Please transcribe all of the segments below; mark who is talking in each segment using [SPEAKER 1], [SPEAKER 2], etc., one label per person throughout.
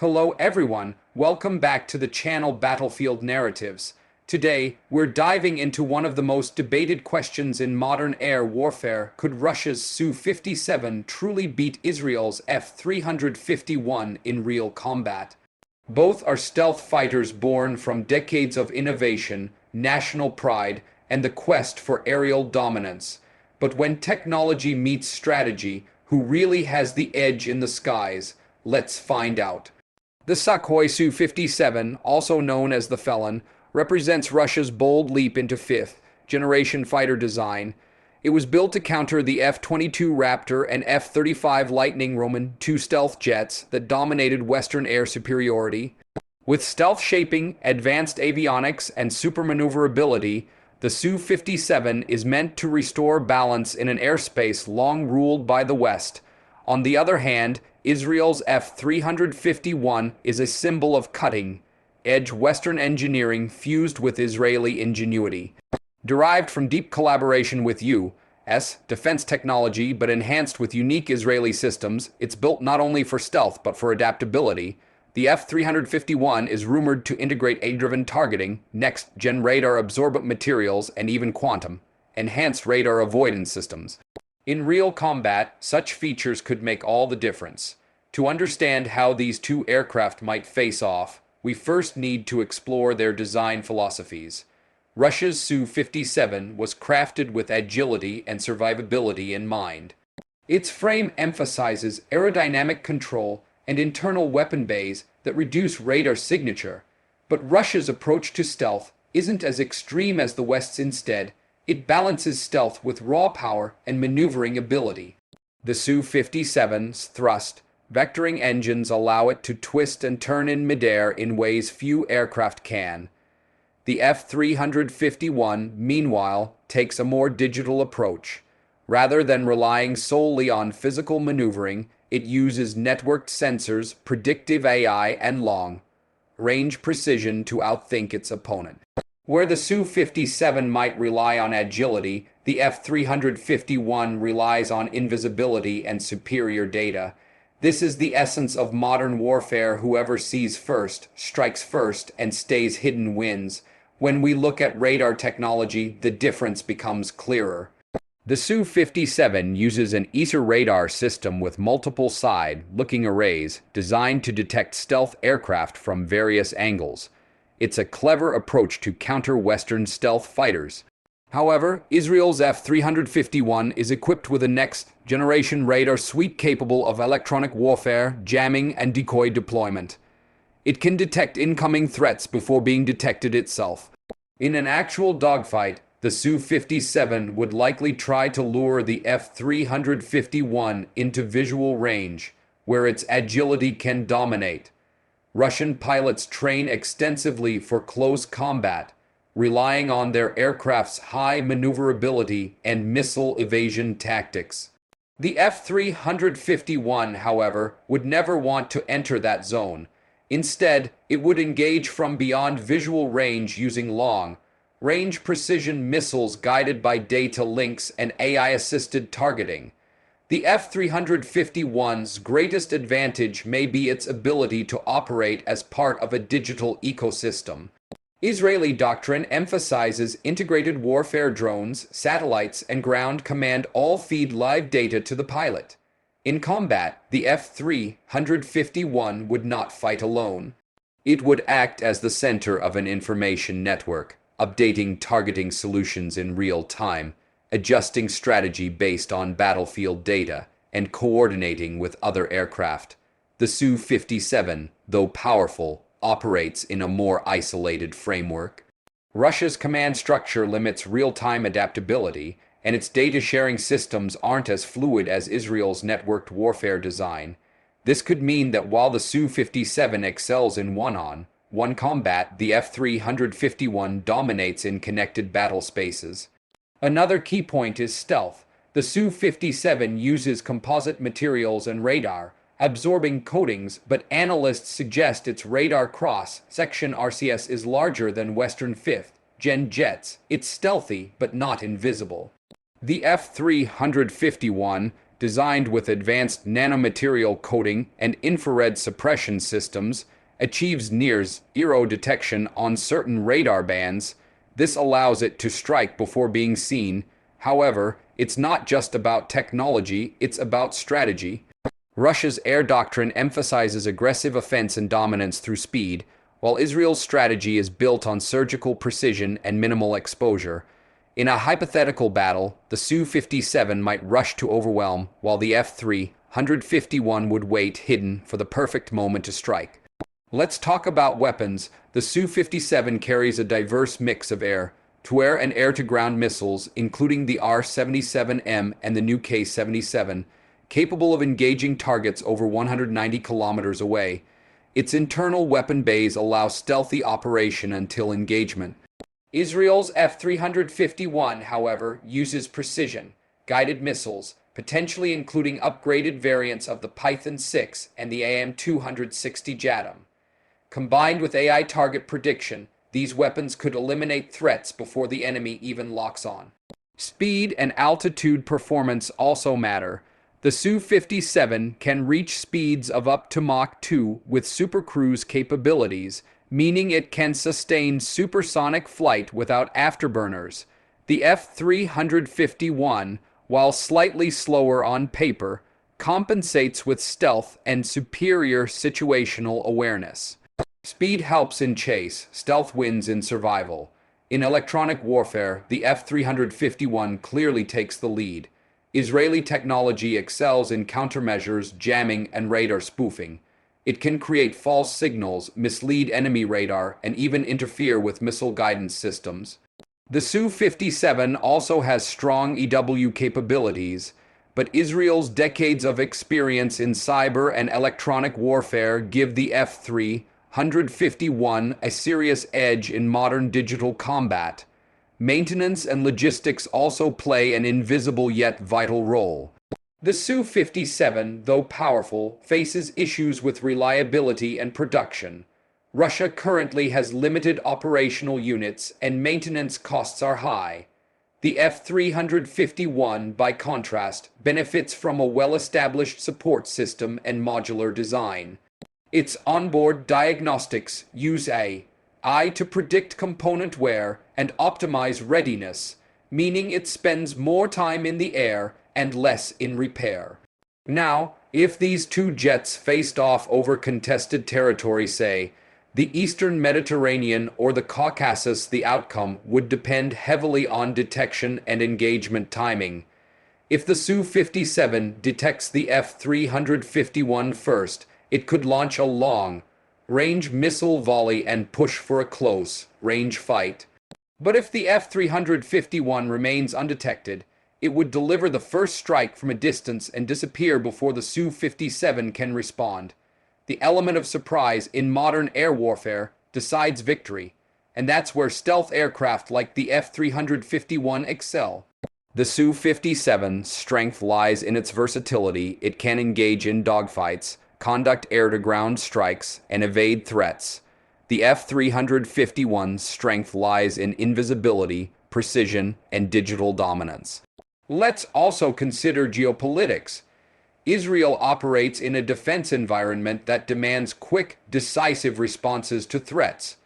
[SPEAKER 1] Hello everyone, welcome back to the channel Battlefield Narratives. Today, we're diving into one of the most debated questions in modern air warfare. Could Russia's Su-57 truly beat Israel's F-351 in real combat? Both are stealth fighters born from decades of innovation, national pride, and the quest for aerial dominance. But when technology meets strategy, who really has the edge in the skies? Let's find out. The Sukhoi Su-57, also known as the Felon, represents Russia's bold leap into fifth-generation fighter design. It was built to counter the F-22 Raptor and F-35 Lightning Roman II stealth jets that dominated Western air superiority. With stealth shaping, advanced avionics, and super maneuverability, the Su-57 is meant to restore balance in an airspace long ruled by the West. On the other hand, Israel's F-351 is a symbol of cutting-edge Western engineering fused with Israeli ingenuity. Derived from deep collaboration with U.S. defense technology but enhanced with unique Israeli systems, it's built not only for stealth but for adaptability. The F-351 is rumored to integrate AI-driven targeting, next-gen radar absorbent materials, and even quantum-enhanced radar avoidance systems. In real combat, such features could make all the difference. To understand how these two aircraft might face off, we first need to explore their design philosophies. Russia's Su-57 was crafted with agility and survivability in mind. Its frame emphasizes aerodynamic control and internal weapon bays that reduce radar signature. But Russia's approach to stealth isn't as extreme as the West's. Instead, it balances stealth with raw power and maneuvering ability. The Su-57's thrust vectoring engines allow it to twist and turn in midair in ways few aircraft can. The F-351, meanwhile, takes a more digital approach. Rather than relying solely on physical maneuvering, it uses networked sensors, predictive AI, and long-range precision to outthink its opponent. Where the Su-57 might rely on agility, the F-351 relies on invisibility and superior data. This is the essence of modern warfare. Whoever sees first, strikes first, and stays hidden wins. When we look at radar technology, the difference becomes clearer. The Su-57 uses an ESA radar system with multiple side-looking arrays designed to detect stealth aircraft from various angles. It's a clever approach to counter Western stealth fighters. However, Israel's F-351 is equipped with a next-generation radar suite capable of electronic warfare, jamming, and decoy deployment. It can detect incoming threats before being detected itself. In an actual dogfight, the Su-57 would likely try to lure the F-351 into visual range, where its agility can dominate. Russian pilots train extensively for close combat, relying on their aircraft's high maneuverability and missile evasion tactics. The F-351, however, would never want to enter that zone. Instead, it would engage from beyond visual range using long-range precision missiles guided by data links and AI-assisted targeting. The F-351's greatest advantage may be its ability to operate as part of a digital ecosystem. Israeli doctrine emphasizes integrated warfare. Drones, satellites, and ground command all feed live data to the pilot. In combat, the F-351 would not fight alone. It would act as the center of an information network, updating targeting solutions in real time, adjusting strategy based on battlefield data, and coordinating with other aircraft. The Su-57, though powerful, operates in a more isolated framework. Russia's command structure limits real-time adaptability, and its data-sharing systems aren't as fluid as Israel's networked warfare design. This could mean that while the Su-57 excels in one-on-one combat, the F-351 dominates in connected battle spaces. Another key point is stealth. The Su-57 uses composite materials and radar, absorbing coatings, but analysts suggest its radar cross-section RCS is larger than Western fifth-gen jets. It's stealthy, but not invisible. The F-351 designed with advanced nanomaterial coating and infrared suppression systems, achieves near-zero detection on certain radar bands. This allows it to strike before being seen. However, it's not just about technology, it's about strategy. Russia's air doctrine emphasizes aggressive offense and dominance through speed, while Israel's strategy is built on surgical precision and minimal exposure. In a hypothetical battle, the Su-57 might rush to overwhelm, while the F-351 would wait hidden for the perfect moment to strike. Let's talk about weapons. The Su-57 carries a diverse mix of air-to-air and air-to-ground missiles, including the R-77M and the new K-77, capable of engaging targets over 190 kilometers away. Its internal weapon bays allow stealthy operation until engagement. Israel's F-351, however, uses precision-guided missiles, potentially including upgraded variants of the Python 6 and the AM-260 JATM. Combined with AI target prediction, these weapons could eliminate threats before the enemy even locks on. Speed and altitude performance also matter. The Su-57 can reach speeds of up to Mach 2 with supercruise capabilities, meaning it can sustain supersonic flight without afterburners. The F-351, while slightly slower on paper, compensates with stealth and superior situational awareness. Speed helps in chase, stealth wins in survival. In electronic warfare, the F-351 clearly takes the lead. Israeli technology excels in countermeasures, jamming, and radar spoofing. It can create false signals, mislead enemy radar, and even interfere with missile guidance systems. The Su-57 also has strong EW capabilities, but Israel's decades of experience in cyber and electronic warfare give the F-351 a serious edge in modern digital combat. Maintenance and logistics also play an invisible yet vital role. The Su-57, though powerful, faces issues with reliability and production. Russia currently has limited operational units and maintenance costs are high. The F-351, by contrast, benefits from a well-established support system and modular design. Its onboard diagnostics use AI to predict component wear and optimize readiness, meaning it spends more time in the air and less in repair. Now, if these two jets faced off over contested territory, say, the Eastern Mediterranean or the Caucasus, the outcome would depend heavily on detection and engagement timing. If the Su-57 detects the F-351 first, it could launch a long-range missile volley and push for a close-range fight. But if the F-351 remains undetected, it would deliver the first strike from a distance and disappear before the Su-57 can respond. The element of surprise in modern air warfare decides victory, and that's where stealth aircraft like the F-351 excel. The Su-57's strength lies in its versatility. It can engage in dogfights, conduct air-to-ground strikes, and evade threats. The F-351's strength lies in invisibility, precision, and digital dominance. Let's also consider geopolitics. Israel operates in a defense environment that demands quick, decisive responses to threats.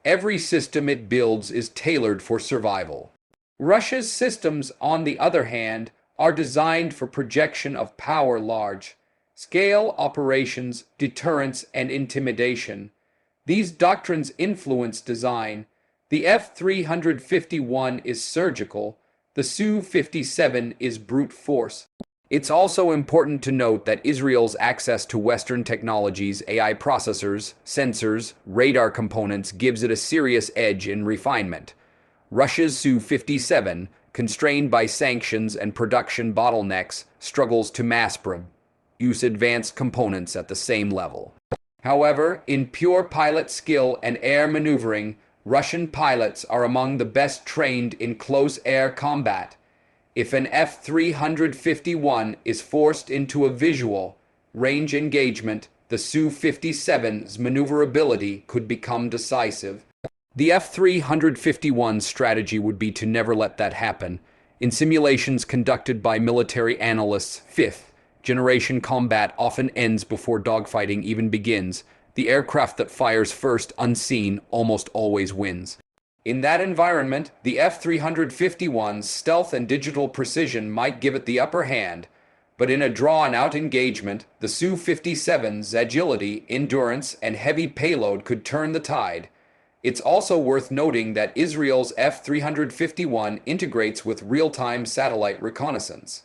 [SPEAKER 1] Every system it builds is tailored for survival. Russia's systems, on the other hand, are designed for projection of power, large-scale operations, deterrence, and intimidation. These doctrines influence design. The F-351 is surgical. The Su-57 is brute force. It's also important to note that Israel's access to Western technologies, AI processors, sensors, radar components gives it a serious edge in refinement. Russia's Su-57, constrained by sanctions and production bottlenecks, struggles to mass-produce advanced components at the same level. However, in pure pilot skill and air maneuvering, Russian pilots are among the best trained in close air combat. If an F-351 is forced into a visual range engagement, the Su-57's maneuverability could become decisive. The F-351's strategy would be to never let that happen. In simulations conducted by military analysts, fifth-generation combat often ends before dogfighting even begins. The aircraft that fires first, unseen, almost always wins. In that environment, the F-351's stealth and digital precision might give it the upper hand, but in a drawn-out engagement, the Su-57's agility, endurance, and heavy payload could turn the tide. It's also worth noting that Israel's F-351 integrates with real-time satellite reconnaissance.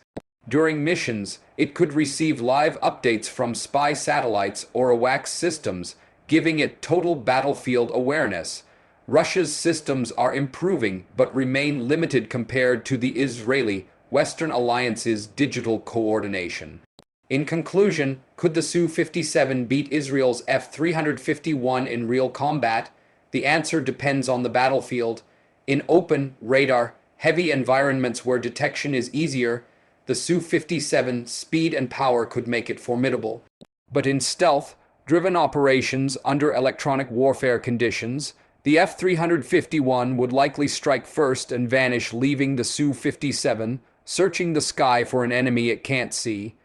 [SPEAKER 1] During missions, it could receive live updates from spy satellites or AWACS systems, giving it total battlefield awareness. Russia's systems are improving but remain limited compared to the Israeli Western Alliance's digital coordination. In conclusion, could the Su-57 beat Israel's F-351 in real combat? The answer depends on the battlefield. In open, radar-heavy environments where detection is easier, the Su-57's speed and power could make it formidable. But in stealth-driven operations under electronic warfare conditions, the F-351 would likely strike first and vanish, leaving the Su-57 searching the sky for an enemy it can't see.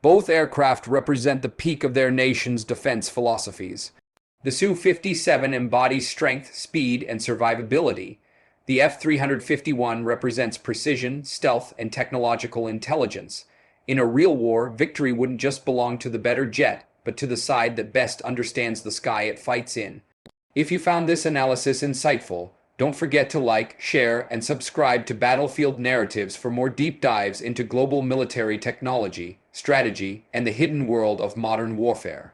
[SPEAKER 1] Both aircraft represent the peak of their nation's defense philosophies. The Su-57 embodies strength, speed, and survivability. The F-351 represents precision, stealth, and technological intelligence. In a real war, victory wouldn't just belong to the better jet, but to the side that best understands the sky it fights in. If you found this analysis insightful, don't forget to like, share, and subscribe to Battlefield Narratives for more deep dives into global military technology, strategy, and the hidden world of modern warfare.